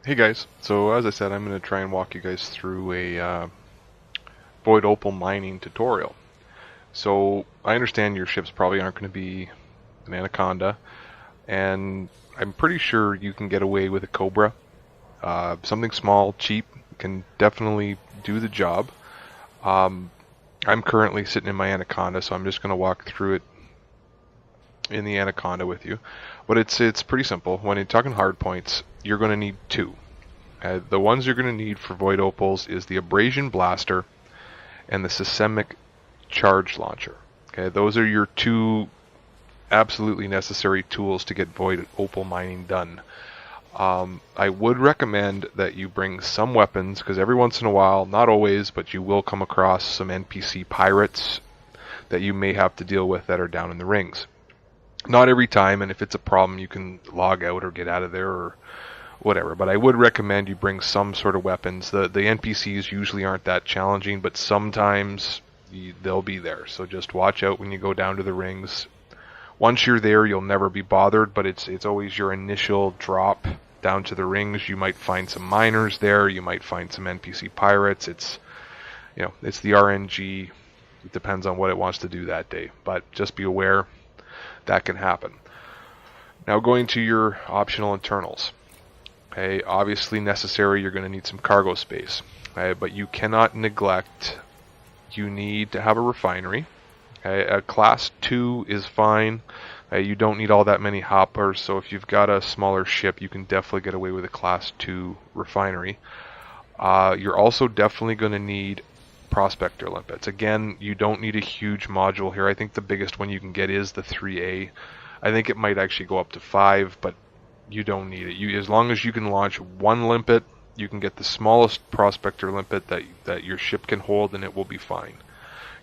Hey guys, so as I said, I'm going to try and walk you guys through a void opal mining tutorial. So I understand your ships probably aren't going to be an Anaconda, and I'm pretty sure you can get away with a Cobra. Something small, cheap, can definitely do the job. Um, I'm currently sitting in my Anaconda, so I'm just going to walk through it in the Anaconda with you. But it's pretty simple. When you're talking hard points, you're going to need two. The ones you're going to need for void opals is the abrasion blaster and the systemic charge launcher. Okay, those are your two absolutely necessary tools to get void opal mining done. I would recommend that you bring some weapons because every once in a while, not always, but you will come across some NPC pirates that you may have to deal with that are down in the rings. Not every time, and if it's a problem, you can log out or get out of there or whatever. But I would recommend you bring some sort of weapons. The NPCs usually aren't that challenging, but sometimes they'll be there. So just watch out when you go down to the rings. Once you're there, you'll never be bothered, but it's always your initial drop down to the rings. You might find some miners there. You might find some NPC pirates. It's the RNG. It depends on what it wants to do that day, but just be aware that can happen. Now going to your optional internals. Okay, obviously necessary, you're going to need some cargo space. Okay, but you cannot neglect, you need to have a refinery. Okay, a class 2 is fine. You don't need all that many hoppers, so if you've got a smaller ship, you can definitely get away with a class 2 refinery. You're also definitely going to need prospector limpets. Again, you don't need a huge module here. I think the biggest one you can get is the 3A. I think it might actually go up to 5, but you don't need it. As long as you can launch one limpet, you can get the smallest prospector limpet that your ship can hold, and it will be fine.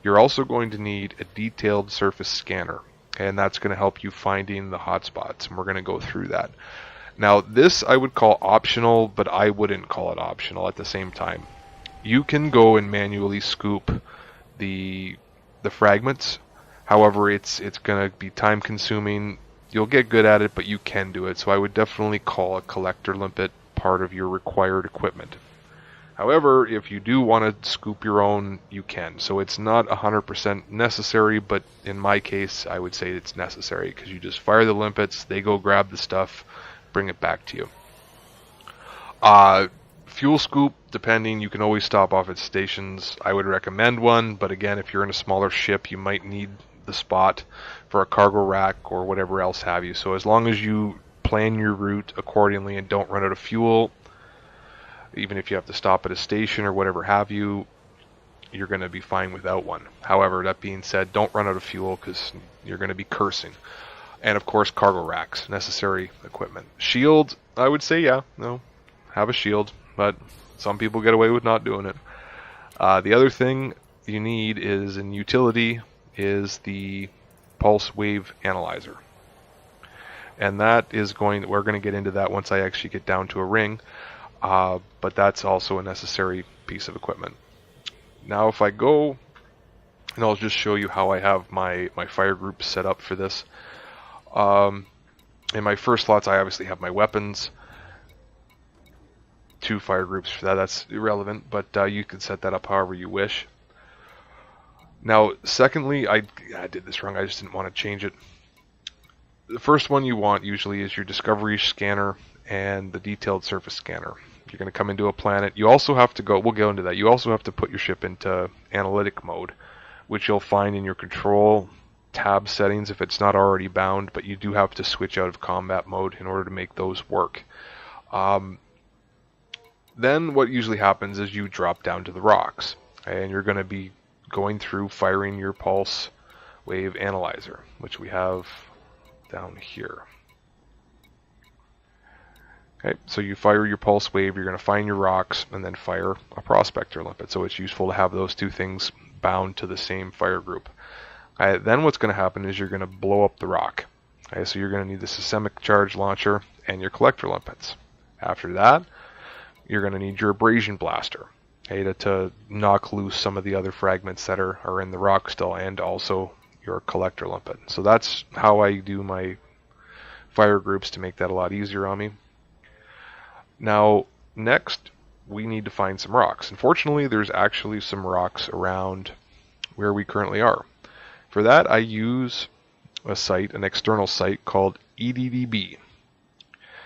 You're also going to need a detailed surface scanner, and that's going to help you finding the hotspots, and we're going to go through that. Now, this I would call optional, but I wouldn't call it optional at the same time. You can go and manually scoop the fragments. However, it's going to be time consuming. You'll get good at it, but you can do it. So I would definitely call a collector limpet part of your required equipment. However, if you do want to scoop your own, you can. So it's not 100% necessary, but in my case, I would say it's necessary because you just fire the limpets, they go grab the stuff, bring it back to you. Fuel scoop, depending, you can always stop off at stations. I would recommend one, but again, if you're in a smaller ship, you might need the spot for a cargo rack or whatever else have you. So as long as you plan your route accordingly and don't run out of fuel, even if you have to stop at a station or whatever have you, you're going to be fine without one. However, that being said, don't run out of fuel because you're going to be cursing. And of course, cargo racks, necessary equipment. Shield, I would say, yeah, no, have a shield, but some people get away with not doing it. The other thing you need is in utility is the pulse wave analyzer. And that is we're going to get into that once I actually get down to a ring, but that's also a necessary piece of equipment. Now if I go, and I'll just show you how I have my fire group set up for this. In my first slots, I obviously have my weapons. 2 fire groups for that. That's irrelevant, but you can set that up however you wish. Now, secondly, I did this wrong. I just didn't want to change it. The first one you want usually is your discovery scanner and the detailed surface scanner. You're going to come into a planet. You also have to we'll go into that. You also have to put your ship into analytic mode, which you'll find in your control tab settings if it's not already bound, but you do have to switch out of combat mode in order to make those work. Then what usually happens is you drop down to the rocks, and you're going to be going through firing your pulse wave analyzer, which we have down here. Okay, so you fire your pulse wave, you're going to find your rocks, and then fire a prospector limpet. So it's useful to have those two things bound to the same fire group. Then what's going to happen is you're going to blow up the rock. So you're going to need the systemic charge launcher and your collector limpets. After that, you're going to need your abrasion blaster to knock loose some of the other fragments that are in the rock still, and also your collector limpet. So that's how I do my fire groups to make that a lot easier on me. Now, next, we need to find some rocks. Unfortunately, there's actually some rocks around where we currently are. For that, I use a site, an external site called EDDB.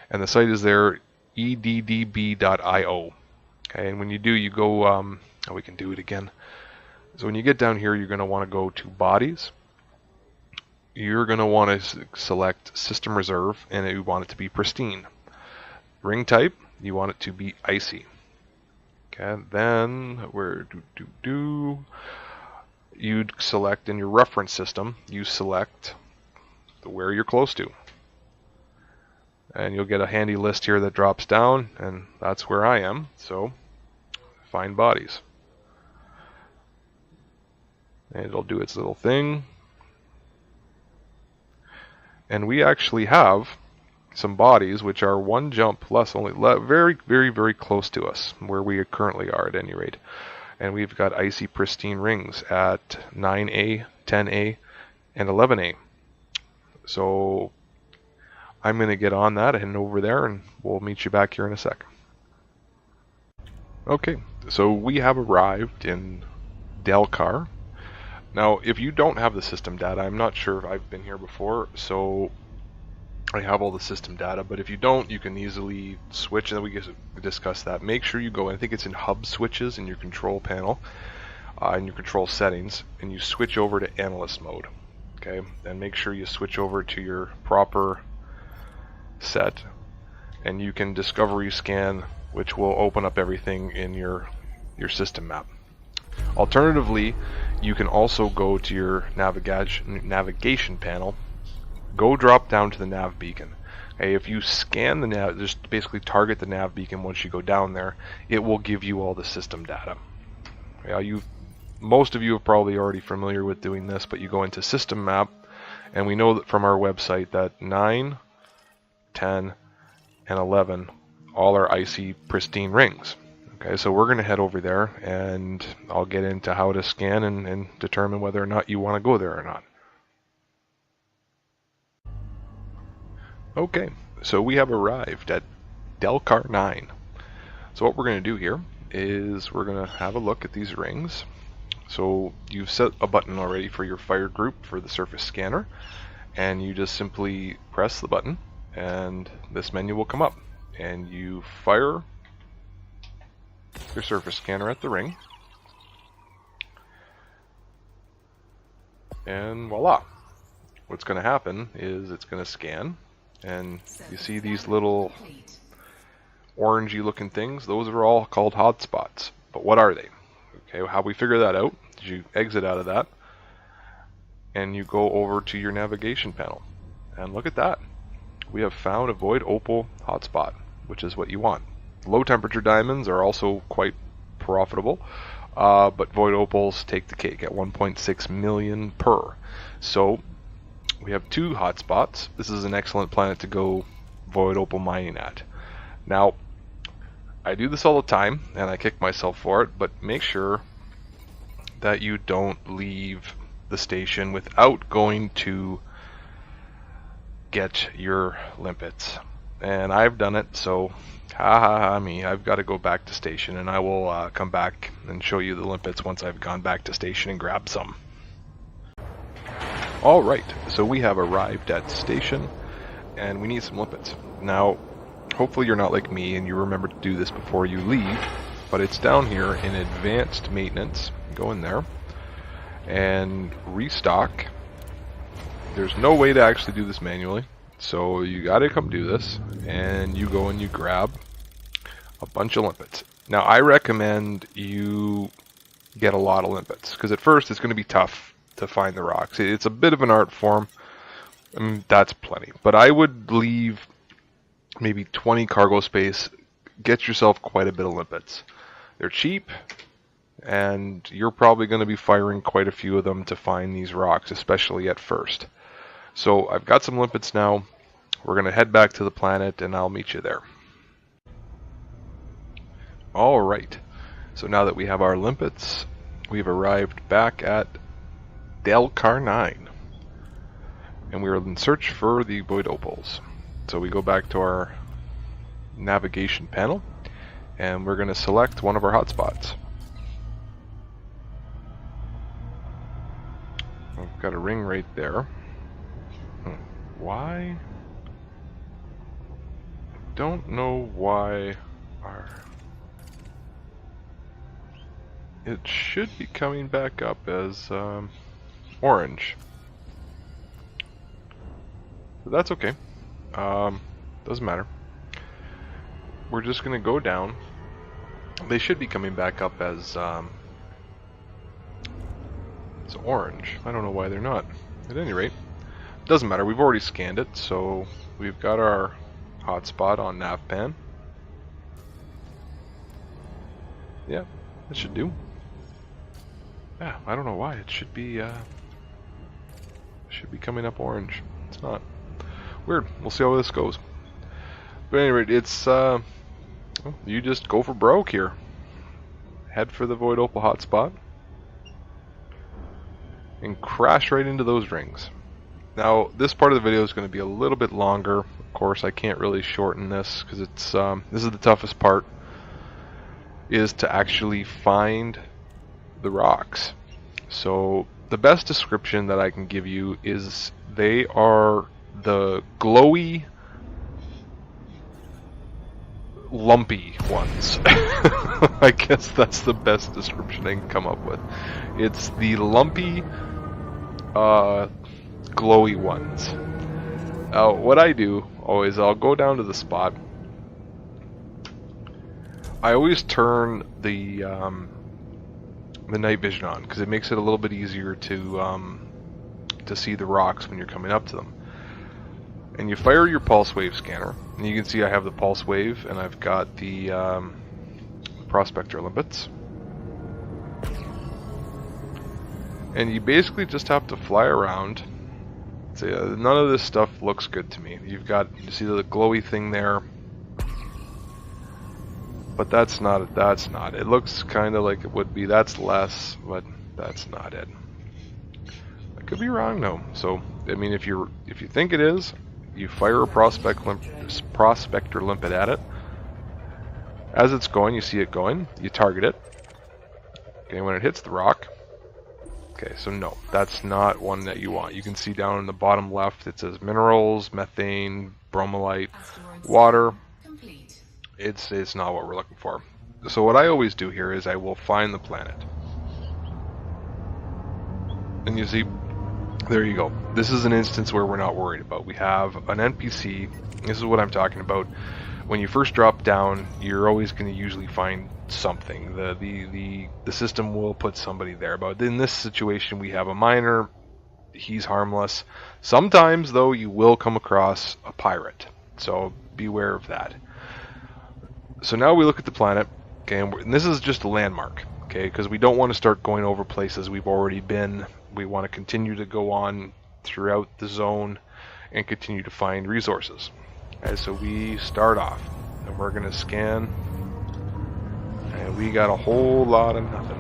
And the site is there, eddb.io. Okay, and when you do, you go, oh, we can do it again. So when you get down here, you're going to want to go to Bodies. You're going to want to select System Reserve, and you want it to be pristine. Ring type, you want it to be icy. Okay, then where you'd select in your reference system, you select where you're close to. And you'll get a handy list here that drops down, and that's where I am. So find bodies. And it'll do its little thing. And we actually have some bodies which are one jump less, only very, very, very close to us, where we currently are at any rate. And we've got icy pristine rings at 9A, 10A, and 11A. So I'm going to get on that and over there, and we'll meet you back here in a sec. Okay, so we have arrived in Delcar. Now, if you don't have the system data, I'm not sure if I've been here before, so I have all the system data, but if you don't, you can easily switch, and then we can discuss that. Make sure you go, I think it's in hub switches in your control panel, in your control settings, and you switch over to analyst mode. Okay, and make sure you switch over to your proper set, and you can discovery scan, which will open up everything in your system map. Alternatively, you can also go to your navigation panel, go drop down to the nav beacon. Okay, if you scan the nav, just basically target the nav beacon once you go down there, it will give you all the system data. Most of you are probably already familiar with doing this, but you go into system map, and we know that from our website that 9, 10, and 11 all are icy pristine rings. Okay, so we're going to head over there, and I'll get into how to scan and determine whether or not you want to go there or not. Okay, so we have arrived at Delcar 9. So what we're going to do here is we're going to have a look at these rings. So you've set a button already for your fire group for the surface scanner, and you just simply press the button, and this menu will come up, and you fire your surface scanner at the ring, and voila. What's going to happen is it's going to scan, and you see these little orangey looking things. Those are all called hotspots. But what are they? Okay, how we figure that out is you exit out of that, and you go over to your navigation panel, and look at that. We have found a void opal hotspot, which is what you want. Low temperature diamonds are also quite profitable, but void opals take the cake at 1.6 million per. So we have 2 hotspots. This is an excellent planet to go void opal mining at. Now, I do this all the time, and I kick myself for it, but make sure that you don't leave the station without going to get your limpets. And I've done it, so me, I've got to go back to station, and I will come back and show you the limpets once I've gone back to station and grabbed some. Alright, so we have arrived at station, and we need some limpets. Now, hopefully you're not like me and you remember to do this before you leave, but it's down here in advanced maintenance. Go in there and restock. There's no way to actually do this manually, so you gotta come do this, and you go and you grab a bunch of limpets. Now I recommend you get a lot of limpets, because at first it's going to be tough to find the rocks. It's a bit of an art form. That's plenty, but I would leave maybe 20 cargo space. Get yourself quite a bit of limpets. They're cheap, and you're probably going to be firing quite a few of them to find these rocks, especially at first. So I've got some limpets now. We're going to head back to the planet, and I'll meet you there. Alright, so now that we have our limpets, we've arrived back at Delcar 9. And we're in search for the void opals. So we go back to our navigation panel, and we're going to select one of our hotspots. We've got a ring right there. Why? I don't know why our... It should be coming back up as orange. But that's okay. Doesn't matter. We're just going to go down. They should be coming back up as orange. I don't know why they're not. At any rate, doesn't matter. We've already scanned it, so we've got our hotspot on navpan. Yeah, that should do. Yeah, I don't know why. It should be coming up orange. It's not. Weird. We'll see how this goes. But anyway, it's well, you just go for broke here. Head for the Void Opal hotspot and crash right into those rings. Now, this part of the video is going to be a little bit longer. Of course, I can't really shorten this because it's this is the toughest part, is to actually find the rocks. So the best description that I can give you is they are the glowy, lumpy ones. I guess that's the best description I can come up with. It's the lumpy, glowy ones. What I do always, I'll go down to the spot. I always turn the night vision on because it makes it a little bit easier to see the rocks when you're coming up to them. And you fire your pulse wave scanner, and you can see I have the pulse wave, and I've got the prospector limpets. And you basically just have to fly around. So, none of this stuff looks good to me. You see the glowy thing there, but that's not it. It looks kind of like it would be. That's less, but that's not it. I could be wrong though. So I mean, if you think it is, you fire a prospector limpet at it. As it's going, you see it going. You target it. Okay, when it hits the rock. Okay, so no, that's not one that you want. You can see down in the bottom left it says minerals, methane, bromellite, water. It's not what we're looking for. So what I always do here is I will find the planet. And you see, there you go. This is an instance where we're not worried about. We have an NPC. This is what I'm talking about. When you first drop down, you're always going to usually find something. The system will put somebody there. But in this situation, we have a miner. He's harmless. Sometimes, though, you will come across a pirate. So beware of that. So now we look at the planet. Okay, and this is just a landmark. Okay, because we don't want to start going over places we've already been. We want to continue to go on throughout the zone and continue to find resources. Okay, so we start off and we're going to scan, and we got a whole lot of nothing.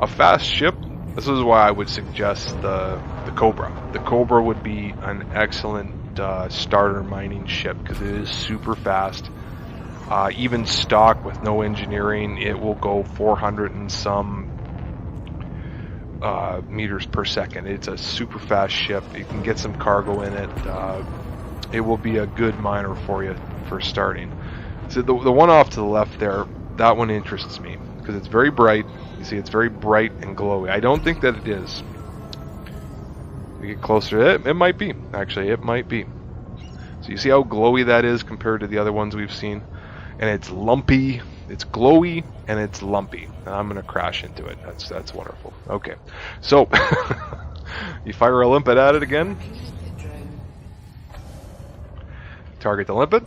A fast ship, this is why I would suggest the Cobra. The Cobra would be an excellent starter mining ship because it is super fast. Even stock with no engineering, it will go 400 and some meters per second. It's a super fast ship. You can get some cargo in it. It will be a good miner for you for starting. So the one off to the left there, that one interests me because it's very bright. You see, it's very bright and glowy. I don't think that it is. We get closer to it, it might be. Actually, it might be. So you see how glowy that is compared to the other ones we've seen? And it's lumpy, it's glowy, and it's lumpy. And I'm gonna crash into it. That's wonderful. Okay, so you fire a limpet at it again. Target the limpet,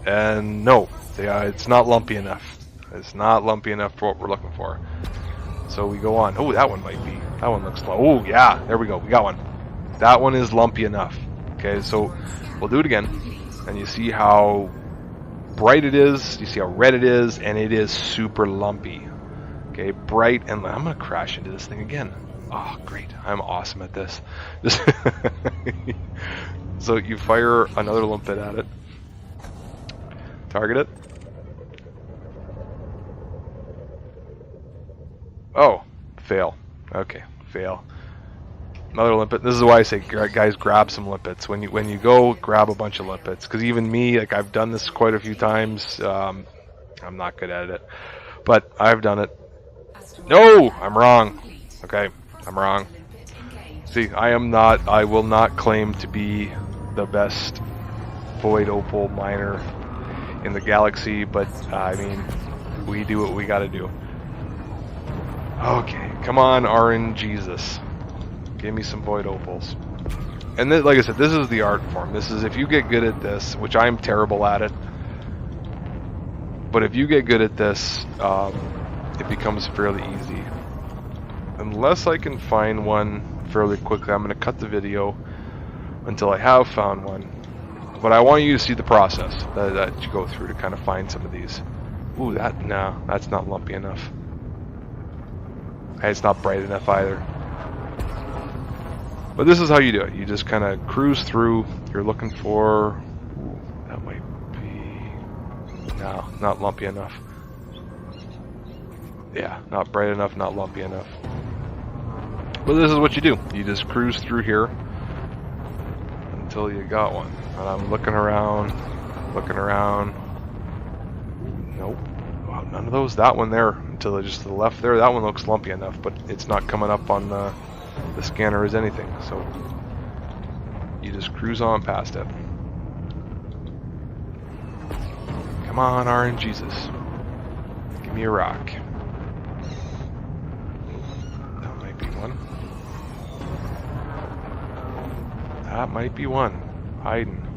and no, it's not lumpy enough. It's not lumpy enough for what we're looking for. So we go on. Oh, that one might be. That one looks low. Oh yeah, there we go. We got one. That one is lumpy enough. Okay, so we'll do it again, and you see how bright it is, you see how red it is, and it is super lumpy. Okay, bright, and I'm gonna crash into this thing again. Oh, great, I'm awesome at this. So you fire another limpet at it. Target it. Oh, fail. Okay, fail. Another limpet. This is why I say, guys, grab some limpets. When you go, grab a bunch of limpets. Because even me, like, I've done this quite a few times. I'm not good at it, but I've done it. No, I'm wrong. Okay, I'm wrong. See, I will not claim to be the best void opal miner in the galaxy, but I mean, we do what we gotta do. Okay, come on, RNGesus. Give me some void opals. And then, like I said, this is the art form. This is, if you get good at this, which I'm terrible at it, but if you get good at this, it becomes fairly easy. Unless I can find one fairly quickly, I'm going to cut the video until I have found one. But I want you to see the process that you go through to kind of find some of these. Ooh, no, that's not lumpy enough. Hey, it's not bright enough either. But this is how you do it. You just kind of cruise through. You're looking for... Ooh, that might be... No, not lumpy enough. Yeah, not bright enough, not lumpy enough. But this is what you do. You just cruise through here until you got one. And I'm looking around, looking around. Nope. Wow, none of those. That one there, until just to the left there, that one looks lumpy enough, but it's not coming up on the scanner as anything. So you just cruise on past it. Come on, RNGesus. Give me a rock. That might be one. That might be one. Hiding.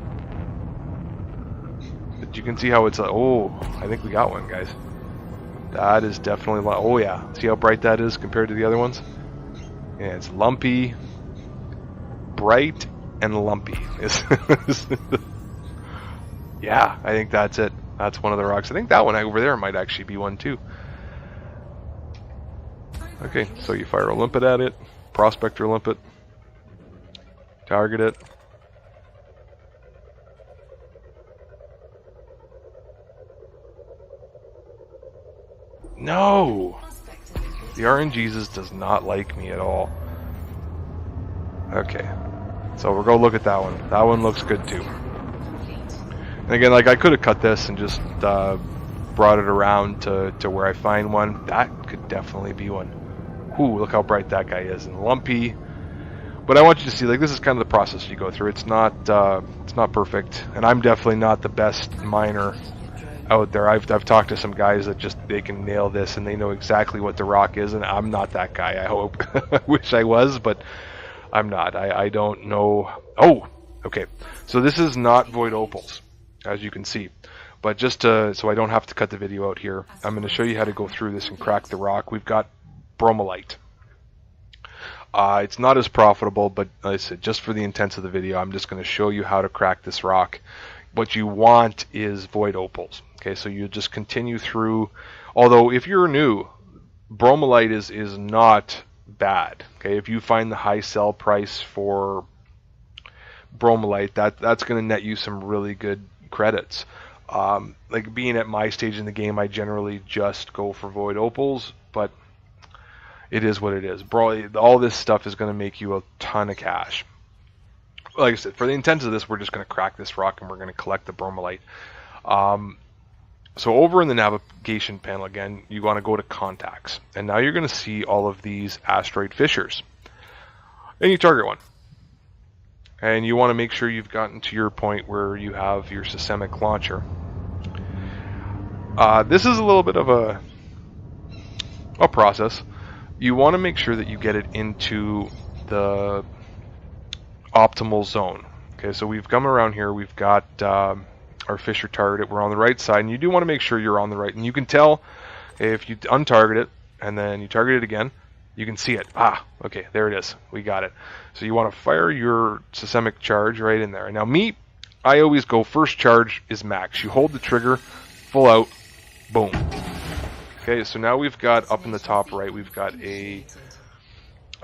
But you can see how it's like, oh, I think we got one, guys. That is definitely, oh yeah. See how bright that is compared to the other ones? Yeah, it's lumpy, bright, and lumpy. Yeah, I think that's it. That's one of the rocks. I think that one over there might actually be one too. Okay, so you fire a limpet at it, prospector limpet, target it. No! The RNGesus does not like me at all. Okay, so we'll go look at that one. That one looks good too. And again, like, I could have cut this and just brought it around to where I find one. That could definitely be one. Ooh, look how bright that guy is, and lumpy. But I want you to see, like, this is kind of the process you go through. It's not perfect, and I'm definitely not the best miner out there. I've talked to some guys that just, they can nail this and they know exactly what the rock is, and I'm not that guy. I hope. I wish I was, but I'm not. I don't know. Oh, okay. So this is not void opals, as you can see. But just so I don't have to cut the video out here, I'm going to show you how to go through this and crack the rock. We've got bromellite. It's not as profitable, but like I said, just for the intents of the video, I'm just going to show you how to crack this rock. What you want is void opals. Okay, so you just continue through. Although if you're new, bromellite is not bad. Okay, if you find the high sell price for bromellite, that's going to net you some really good credits. Like, being at my stage in the game, I generally just go for void opals, but it is what it is. Bro, all this stuff is going to make you a ton of cash. Like I said, for the intents of this, we're just going to crack this rock and we're going to collect the bromellite. So over in the navigation panel again, you want to go to contacts, and now you're going to see all of these asteroid fissures, and you target one. And you want to make sure you've gotten to your point where you have your systemic launcher. This is a little bit of a process. You want to make sure that you get it into the optimal zone. Okay, so we've come around here, we've got our fissure target, we're on the right side, and you do want to make sure you're on the right, and you can tell if you untarget it and then you target it again, you can see it. Okay, there it is, we got it. So you want to fire your systemic charge right in there. Now me, I always go first charge is max. You hold the trigger full out, boom. Okay, so now we've got up in the top right, we've got a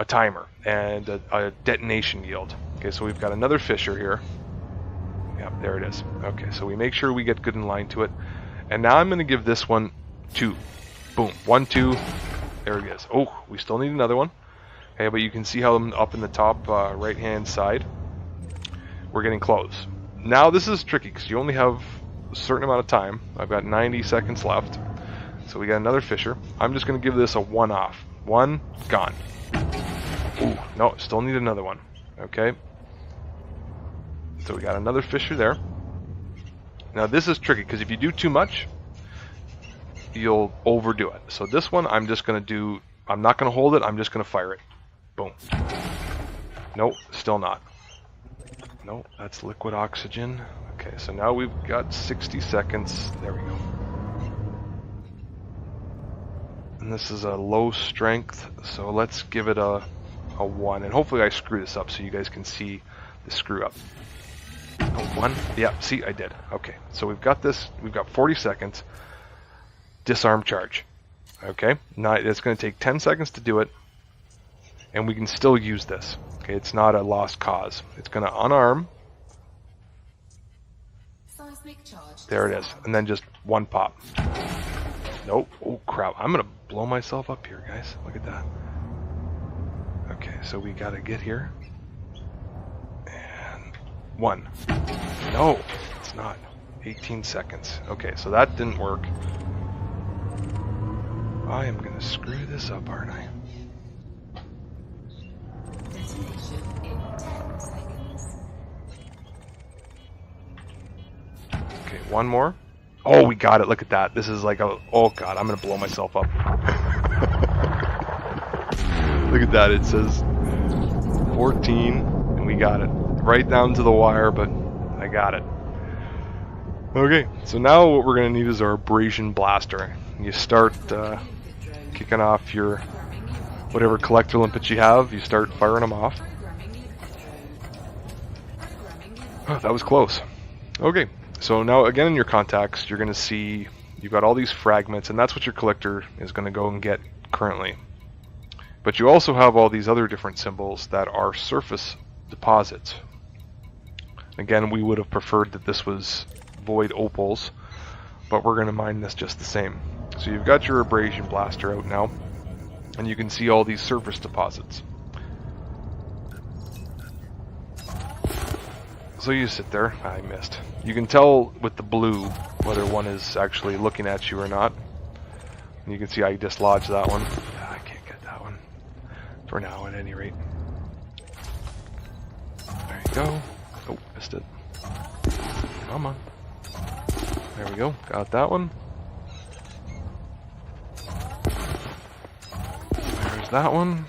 timer and a detonation yield. Okay, so we've got another fissure here. Yeah, there it is. Okay, so we make sure we get good in line to it. And now I'm going to give this one 2. Boom. 1, 2. There it is. Oh, we still need another one. Okay, but you can see how I'm up in the top right-hand side. We're getting close. Now this is tricky because you only have a certain amount of time. I've got 90 seconds left. So we got another fisher. I'm just going to give this a 1 off. 1, gone. Ooh, no, still need another one. Okay. So we got another fisher there. Now this is tricky because if you do too much, you'll overdo it. So this one I'm just going to do, I'm not going to hold it, I'm just going to fire it. Boom. Nope, still not. Nope, that's liquid oxygen. Okay, so now we've got 60 seconds. There we go. And this is a low strength, so let's give it a 1. And hopefully I screw this up so you guys can see the screw up. Oh, 1? Yeah, see, I did. Okay, so we've got this. We've got 40 seconds. Disarm charge. Okay, now it's going to take 10 seconds to do it, and we can still use this. Okay, it's not a lost cause. It's going to unarm. There it is, and then just 1 pop. Nope. Oh crap! I'm going to blow myself up here, guys. Look at that. Okay, so we got to get here. And 1. No, it's not. 18 seconds. Okay, so that didn't work. I am going to screw this up, aren't I? Detonation in 10 seconds. Okay, 1 more. Oh, we got it. Look at that. This is like a... Oh, God. I'm going to blow myself up. Look at that. It says 14, and we got it. Right down to the wire, but I got it. Okay, so now what we're going to need is our abrasion blaster. You start kicking off your... whatever collector limpets you have. You start firing them off. Oh, that was close. Okay. So now again in your contacts, you're going to see you've got all these fragments, and that's what your collector is going to go and get currently. But you also have all these other different symbols that are surface deposits. Again, we would have preferred that this was void opals, but we're going to mine this just the same. So you've got your abrasion blaster out now, and you can see all these surface deposits. So you sit there. I missed. You can tell with the blue whether one is actually looking at you or not. And you can see I dislodged that one. I can't get that one. For now, at any rate. There you go. Oh, missed it. Come on. There we go. Got that one. There's that one.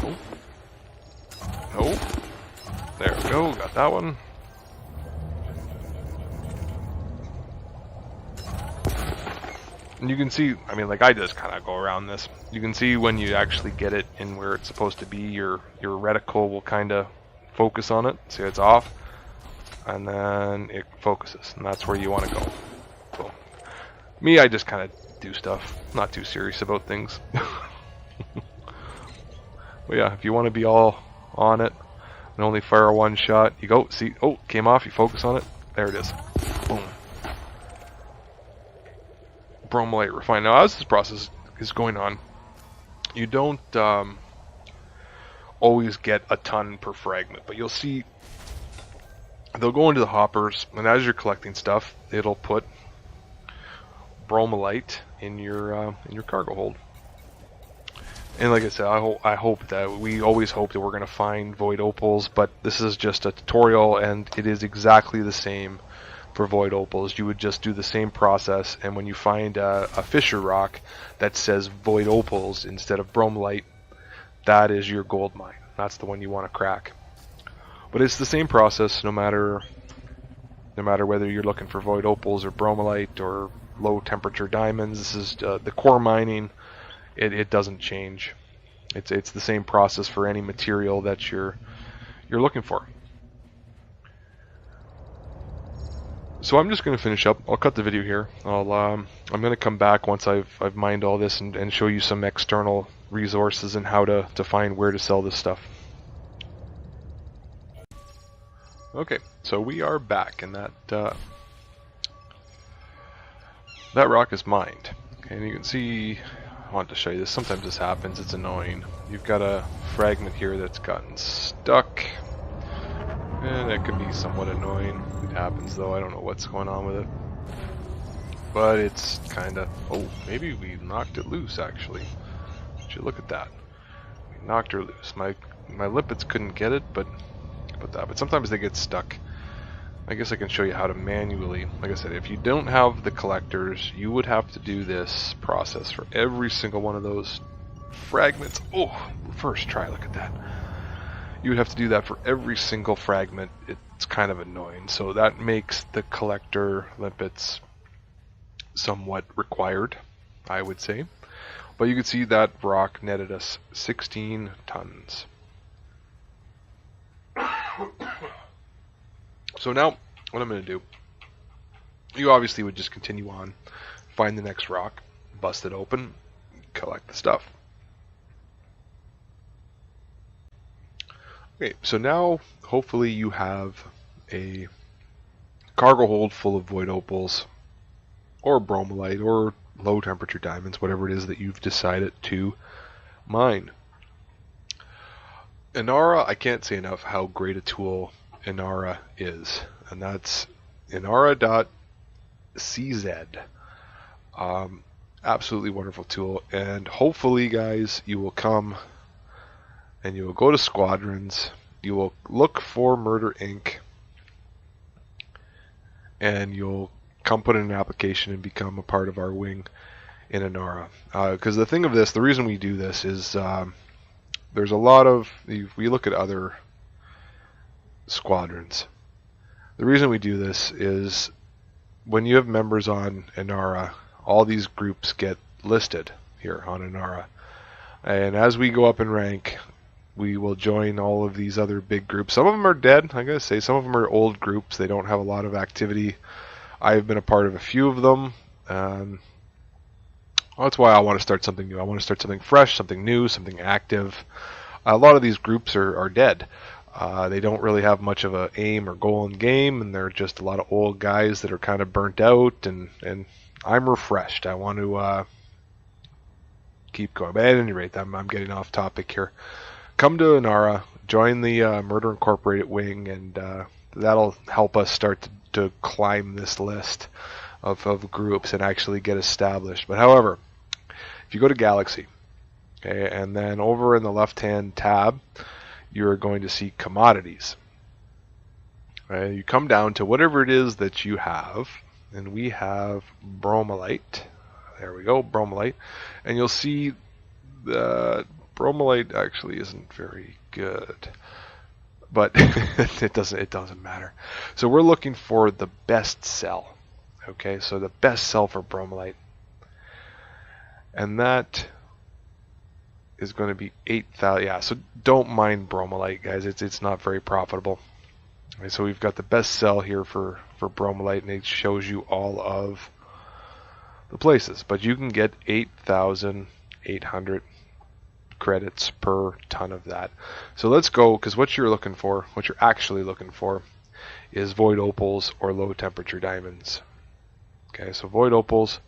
Oh. Oh. There we go, got that one. And you can see, I mean, like I just kind of go around this. You can see when you actually get it in where it's supposed to be, your reticle will kind of focus on it. See, it's off, and then it focuses, and that's where you want to go. So, me, I just kind of do stuff. Not too serious about things. But yeah, if you want to be all on it, and only fire a 1 shot. You go, see, oh, came off, you focus on it. There it is. Boom. Bromolite refined. Now, as this process is going on, you don't always get a ton per fragment, but you'll see they'll go into the hoppers, and as you're collecting stuff, it'll put bromolite in your cargo hold. And like I said, I hope that we always hope that we're going to find void opals, but this is just a tutorial, and it is exactly the same for void opals. You would just do the same process, and when you find a fissure rock that says void opals instead of bromolite, that is your gold mine. That's the one you want to crack. But it's the same process no matter whether you're looking for void opals or bromolite or low temperature diamonds. This is the core mining. It doesn't change. It's the same process for any material that you're looking for. So I'm just going to finish up. I'll cut the video here. I'm going to come back once I've mined all this and show you some external resources and how to find where to sell this stuff. Okay, so we are back, and that rock is mined. Okay, and you can see, I want to show you this, sometimes this happens, it's annoying. You've got a fragment here that's gotten stuck, and it can be somewhat annoying. It happens though, I don't know what's going on with it. But it's kinda, oh, maybe we knocked it loose actually. Would you look at that? We knocked her loose. My limpets couldn't get it, but sometimes they get stuck. I guess I can show you how to manually, like I said, if you don't have the collectors, you would have to do this process for every single one of those fragments. Oh, first try, look at that. You would have to do that for every single fragment. It's kind of annoying. So that makes the collector limpets somewhat required, I would say. But you can see that rock netted us 16 tons. So now, what I'm going to do, you obviously would just continue on, find the next rock, bust it open, collect the stuff. Okay, so now hopefully you have a cargo hold full of void opals, or bromelite, or low temperature diamonds, whatever it is that you've decided to mine. Inara, I can't say enough how great a tool Inara is, and that's inara.cz. Absolutely wonderful tool, and hopefully guys you will come and you will go to squadrons, you will look for Murder Inc., and you'll come put in an application and become a part of our wing in Inara. Because the thing of this, the reason we do this is there's a lot of, we look at other squadrons. The reason we do this is when you have members on Inara, all these groups get listed here on Inara. And as we go up in rank, we will join all of these other big groups. Some of them are dead, I gotta say. Some of them are old groups. They don't have a lot of activity. I've been a part of a few of them. That's why I want to start something new. I want to start something fresh, something new, something active. A lot of these groups are dead. They don't really have much of a aim or goal in game, and they're just a lot of old guys that are kind of burnt out, and I'm refreshed. I want to keep going. But at any rate, I'm getting off topic here. Come to Inara, join the Murder Incorporated wing, and that'll help us start to climb this list of groups and actually get established. But however, if you go to Galaxy, okay, and then over in the left-hand tab, you're going to see commodities. Right? You come down to whatever it is that you have, and we have bromelite. There we go, bromelite. And you'll see the bromelite actually isn't very good, but it doesn't matter. So we're looking for the best sell. Okay, so the best sell for bromelite, and that is going to be 8,000. Yeah, so don't mind bromelite, guys. It's not very profitable. Okay, so we've got the best sell here for bromelite, and it shows you all of the places. But you can get 8,800 credits per ton of that. So let's go, because what you're actually looking for, is void opals or low temperature diamonds. Okay, so void opals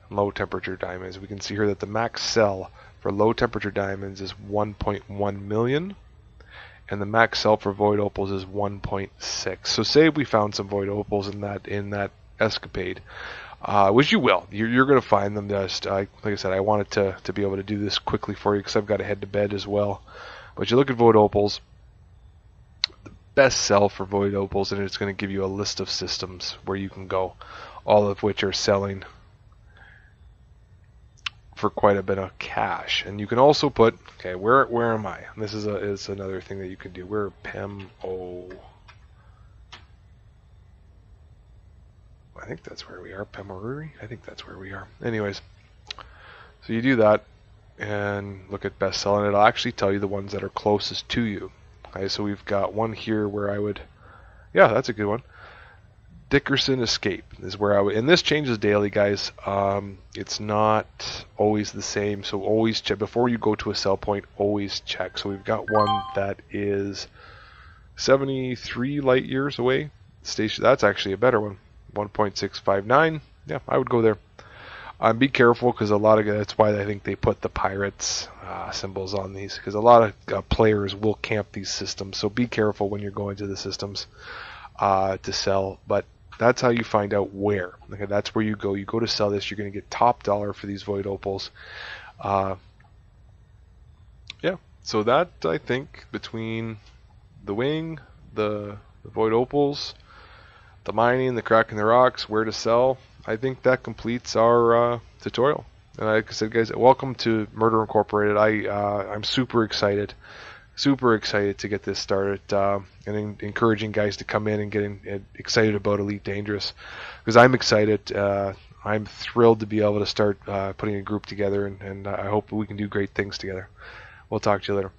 and low temperature diamonds. We can see here that the max sell for low temperature diamonds is 1.1 million, and the max sell for void opals is 1.6. So say we found some void opals in that escapade, which you will. You're going to find them. Just like I said, I wanted to be able to do this quickly for you because I've got to head to bed as well. But you look at void opals, the best sell for void opals, and it's going to give you a list of systems where you can go, all of which are selling for quite a bit of cash. And you can also put, okay, where am I? And this is another thing that you can do. We're PEMO. I think that's where we are. Pemoruri? I think that's where we are. Anyways, so you do that and look at best sell, and it'll actually tell you the ones that are closest to you. Okay, so we've got one here where I would, yeah, that's a good one. Dickerson Escape is where I would, and this changes daily, guys. It's not always the same, so always check before you go to a sell point. Always check. So we've got one that is 73 light years away. Station, that's actually a better one. 1.659. Yeah, I would go there. Be careful because a lot of that's why I think they put the pirates symbols on these, because a lot of players will camp these systems. So be careful when you're going to the systems to sell. But that's how you find out where. Okay, that's where you go. You go to sell this. You're going to get top dollar for these void opals. Yeah. So that, I think, between the wing, the void opals, the mining, the cracking the rocks, where to sell, I think that completes our tutorial. And like I said, guys, welcome to Murder Incorporated. I'm super excited to get this started, and encouraging guys to come in and get excited about Elite Dangerous, because I'm excited. I'm thrilled to be able to start putting a group together, and I hope we can do great things together. We'll talk to you later.